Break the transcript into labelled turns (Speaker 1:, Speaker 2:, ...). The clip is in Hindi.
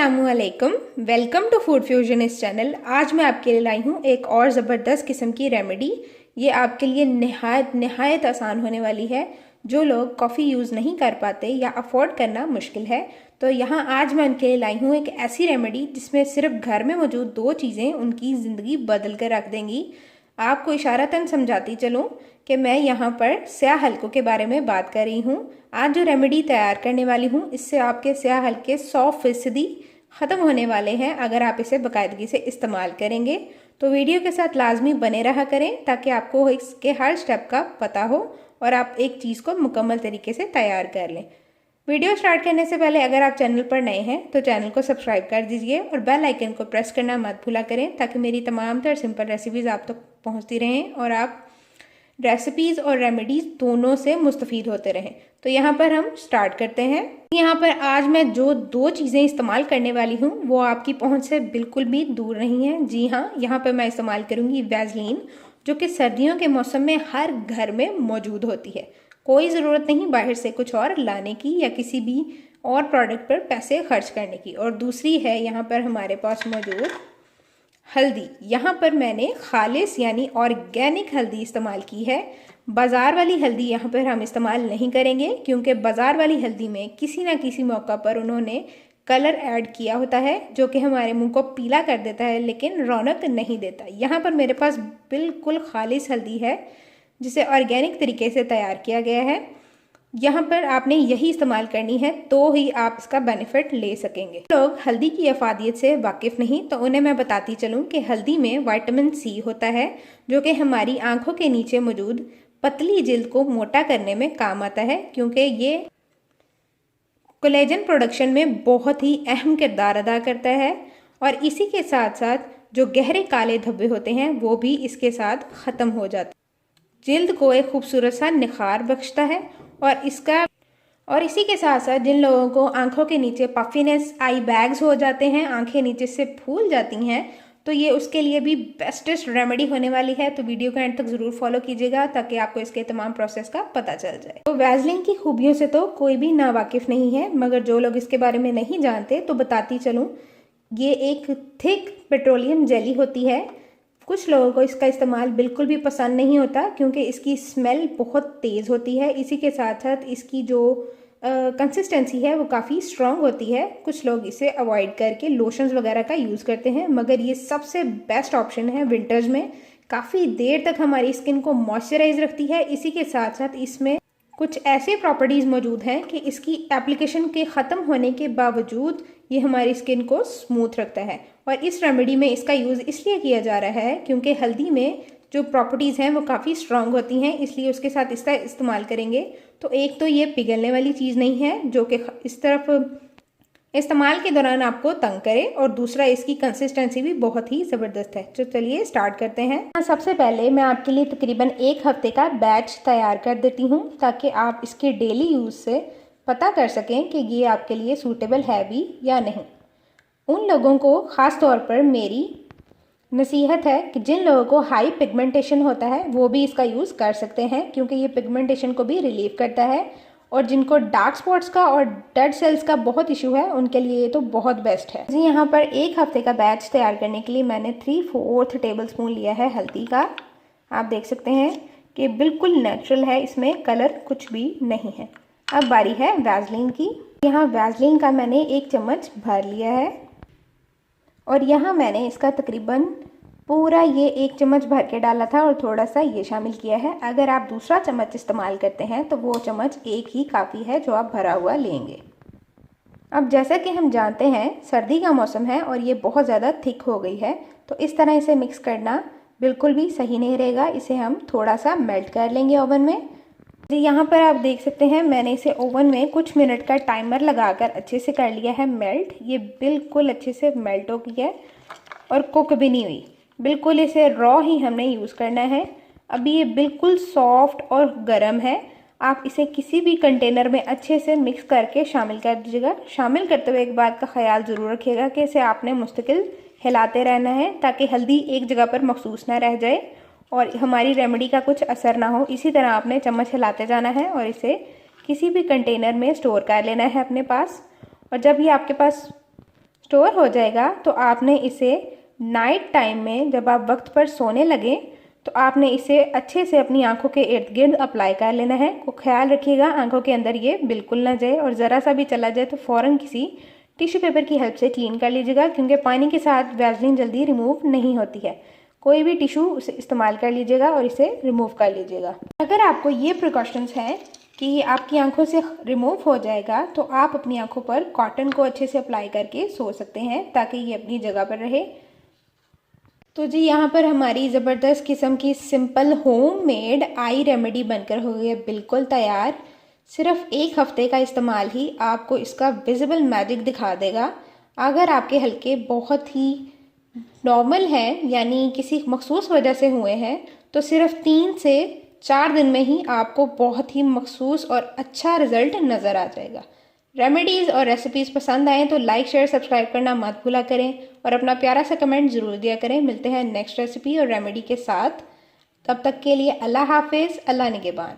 Speaker 1: अस्सलामुअलैकुम, वेलकम टू फूड फ्यूजन इस चैनल। आज मैं आपके लिए लाई हूँ एक और ज़बरदस्त किस्म की रेमेडी। ये आपके लिए नहायत आसान होने वाली है। जो लोग कॉफ़ी यूज़ नहीं कर पाते या अफोर्ड करना मुश्किल है, तो यहाँ आज मैं उनके लिए लाई हूँ एक ऐसी रेमेडी जिसमें सिर्फ घर में मौजूद दो चीज़ें उनकी ज़िंदगी बदल कर रख देंगी। आपको इशारतन समझाती चलूँ कि मैं यहाँ पर स्याह हलकों के बारे में बात कर रही हूँ। आज जो रेमेडी तैयार करने वाली हूँ, इससे आपके स्याह हलके 100% ख़त्म होने वाले हैं अगर आप इसे बाकायदगी से इस्तेमाल करेंगे। तो वीडियो के साथ लाजमी बने रहा करें ताकि आपको इसके हर स्टेप का पता हो और आप एक चीज़ को मुकम्मल तरीके से तैयार कर लें। वीडियो स्टार्ट करने से पहले अगर आप चैनल पर नए हैं तो चैनल को सब्सक्राइब कर दीजिए और बेल आइकन को प्रेस करना मत भूला करें ताकि मेरी तमाम तर सिंपल रेसिपीज़ आप तक पहुंचती रहें और आप रेसिपीज़ और रेमेडीज़ दोनों से मुस्तफ़ीद होते रहें। तो यहाँ पर हम स्टार्ट करते हैं। यहाँ पर आज मैं जो दो चीज़ें इस्तेमाल करने वाली हूँ वो आपकी पहुँच से बिल्कुल भी दूर नहीं है। जी हाँ, यहाँ पर मैं इस्तेमाल करूँगी वैसलीन, जो कि सर्दियों के मौसम में हर घर में मौजूद होती है। कोई ज़रूरत नहीं बाहर से कुछ और लाने की या किसी भी और प्रोडक्ट पर पैसे खर्च करने की। और दूसरी है यहाँ पर हमारे पास मौजूद हल्दी। यहाँ पर मैंने खालिस यानी ऑर्गेनिक हल्दी इस्तेमाल की है। बाज़ार वाली हल्दी यहाँ पर हम इस्तेमाल नहीं करेंगे क्योंकि बाज़ार वाली हल्दी में किसी ना किसी मौका पर उन्होंने कलर ऐड किया होता है जो कि हमारे मुंह को पीला कर देता है लेकिन रौनक नहीं देता। यहाँ पर मेरे पास बिल्कुल खालिस हल्दी है जिसे ऑर्गेनिक तरीके से तैयार किया गया है। यहाँ पर आपने यही इस्तेमाल करनी है तो ही आप इसका बेनिफिट ले सकेंगे। लोग हल्दी की अफादियत से वाकिफ़ नहीं तो उन्हें मैं बताती चलूँ कि हल्दी में विटामिन सी होता है जो कि हमारी आंखों के नीचे मौजूद पतली जिल्द को मोटा करने में काम आता है क्योंकि ये कोलेजन प्रोडक्शन में बहुत ही अहम किरदार अदा करता है। और इसी के साथ साथ जो गहरे काले धब्बे होते हैं वो भी इसके साथ ख़त्म हो जाते हैं। जिल्द को एक खूबसूरत सा निखार बख्शता है और इसी के साथ साथ जिन लोगों को आंखों के नीचे पफिनेस, आई बैग्स हो जाते हैं, आंखें नीचे से फूल जाती हैं, तो ये उसके लिए भी बेस्टेस्ट रेमेडी होने वाली है। तो वीडियो को एंड तक ज़रूर फॉलो कीजिएगा ताकि आपको इसके तमाम प्रोसेस का पता चल जाए। तो वैसलीन की खूबियों से तो कोई भी नावाकिफ़ नहीं है, मगर जो लोग इसके बारे में नहीं जानते तो बताती चलूँ, ये एक थिक पेट्रोलियम जेली होती है। कुछ लोगों को इसका इस्तेमाल बिल्कुल भी पसंद नहीं होता क्योंकि इसकी स्मेल बहुत तेज़ होती है। इसी के साथ साथ इसकी जो कंसिस्टेंसी है वो काफ़ी स्ट्रॉन्ग होती है। कुछ लोग इसे अवॉइड करके लोशंस वगैरह का यूज़ करते हैं, मगर ये सबसे बेस्ट ऑप्शन है विंटर्स में। काफ़ी देर तक हमारी स्किन को मॉइस्चराइज रखती है। इसी के साथ साथ इसमें कुछ ऐसे प्रॉपर्टीज़ मौजूद हैं कि इसकी एप्लीकेशन के ख़त्म होने के बावजूद ये हमारी स्किन को स्मूथ रखता है। और इस रेमेडी में इसका यूज़ इसलिए किया जा रहा है क्योंकि हल्दी में जो प्रॉपर्टीज़ हैं वो काफ़ी स्ट्रॉन्ग होती हैं, इसलिए उसके साथ इसका इस्तेमाल करेंगे। तो एक तो ये पिघलने वाली चीज़ नहीं है जो कि इस तरफ इस्तेमाल के दौरान आपको तंग करे, और दूसरा इसकी कंसिस्टेंसी भी बहुत ही ज़बरदस्त है। तो चलिए स्टार्ट करते हैं। सबसे पहले मैं आपके लिए तकरीबन 1 हफ्ते का बैच तैयार कर देती हूँ ताकि आप इसके डेली यूज़ से पता कर सकें कि ये आपके लिए सूटेबल है भी या नहीं। उन लोगों को ख़ास तौर पर मेरी नसीहत है कि जिन लोगों को हाई पिगमेंटेशन होता है वो भी इसका यूज़ कर सकते हैं क्योंकि ये पिगमेंटेशन को भी रिलीव करता है। और जिनको डार्क स्पॉट्स का और डेड सेल्स का बहुत इशू है उनके लिए ये तो बहुत बेस्ट है जी। यहाँ पर 1 हफ्ते का बैच तैयार करने के लिए मैंने 3/4 टेबल स्पून लिया है हल्दी का। आप देख सकते हैं कि बिल्कुल नेचुरल है, इसमें कलर कुछ भी नहीं है। अब बारी है वैसलीन की। यहाँ वैसलीन का मैंने 1 चम्मच भर लिया है और यहाँ मैंने इसका तकरीबन पूरा ये 1 चम्मच भर के डाला था और थोड़ा सा ये शामिल किया है। अगर आप दूसरा चम्मच इस्तेमाल करते हैं तो वो चम्मच 1 ही काफ़ी है जो आप भरा हुआ लेंगे। अब जैसा कि हम जानते हैं सर्दी का मौसम है और ये बहुत ज़्यादा थिक हो गई है, तो इस तरह इसे मिक्स करना बिल्कुल भी सही नहीं रहेगा। इसे हम थोड़ा सा मेल्ट कर लेंगे ओवन में जी। यहाँ पर आप देख सकते हैं मैंने इसे ओवन में कुछ मिनट का टाइमर लगाकर अच्छे से कर लिया है मेल्ट। ये बिल्कुल अच्छे से मेल्ट हो गई है और कुक भी नहीं हुई, बिल्कुल इसे रॉ ही हमने यूज़ करना है। अभी ये बिल्कुल सॉफ्ट और गर्म है। आप इसे किसी भी कंटेनर में अच्छे से मिक्स करके शामिल कर दीजिएगा। शामिल करते हुए एक बात का ख्याल ज़रूर रखिएगा कि इसे आपने मुस्तकिल हिलाते रहना है ताकि हल्दी एक जगह पर मखसूस ना रह जाए और हमारी रेमेडी का कुछ असर ना हो। इसी तरह आपने चम्मच हिलाते जाना है और इसे किसी भी कंटेनर में स्टोर कर लेना है अपने पास। और जब ये आपके पास स्टोर हो जाएगा तो आपने इसे नाइट टाइम में जब आप वक्त पर सोने लगें तो आपने इसे अच्छे से अपनी आंखों के इर्द गिर्द अप्लाई कर लेना है। को ख्याल रखिएगा आंखों के अंदर ये बिल्कुल ना जाए, और ज़रा सा भी चला जाए तो फ़ौरन किसी टिश्यू पेपर की हेल्प से क्लीन कर लीजिएगा, क्योंकि पानी के साथ वैसलीन जल्दी रिमूव नहीं होती है। कोई भी टिश्यू उसे इस्तेमाल कर लीजिएगा और इसे रिमूव कर लीजिएगा। अगर आपको ये प्रिकॉशंस हैं कि आपकी आंखों से रिमूव हो जाएगा तो आप अपनी आंखों पर कॉटन को अच्छे से अप्लाई करके सो सकते हैं ताकि ये अपनी जगह पर रहे। तो जी यहाँ पर हमारी ज़बरदस्त किस्म की सिंपल होममेड आई रेमेडी बनकर हो गई है बिल्कुल तैयार। सिर्फ 1 हफ्ते का इस्तेमाल ही आपको इसका विजिबल मैजिक दिखा देगा। अगर आपके हल्के बहुत ही नॉर्मल हैं, यानी किसी मखसूस वजह से हुए हैं, तो सिर्फ 3 से 4 दिन में ही आपको बहुत ही मखसूस और अच्छा रिजल्ट नज़र आ जाएगा। रेमेडीज़ और रेसिपीज़ पसंद आएँ तो लाइक शेयर सब्सक्राइब करना मत भूला करें और अपना प्यारा सा कमेंट ज़रूर दिया करें। मिलते हैं नेक्स्ट रेसिपी और रेमेडी के साथ। तब तक के लिए अल्लाह हाफिज़, अल्लाह निगहबान।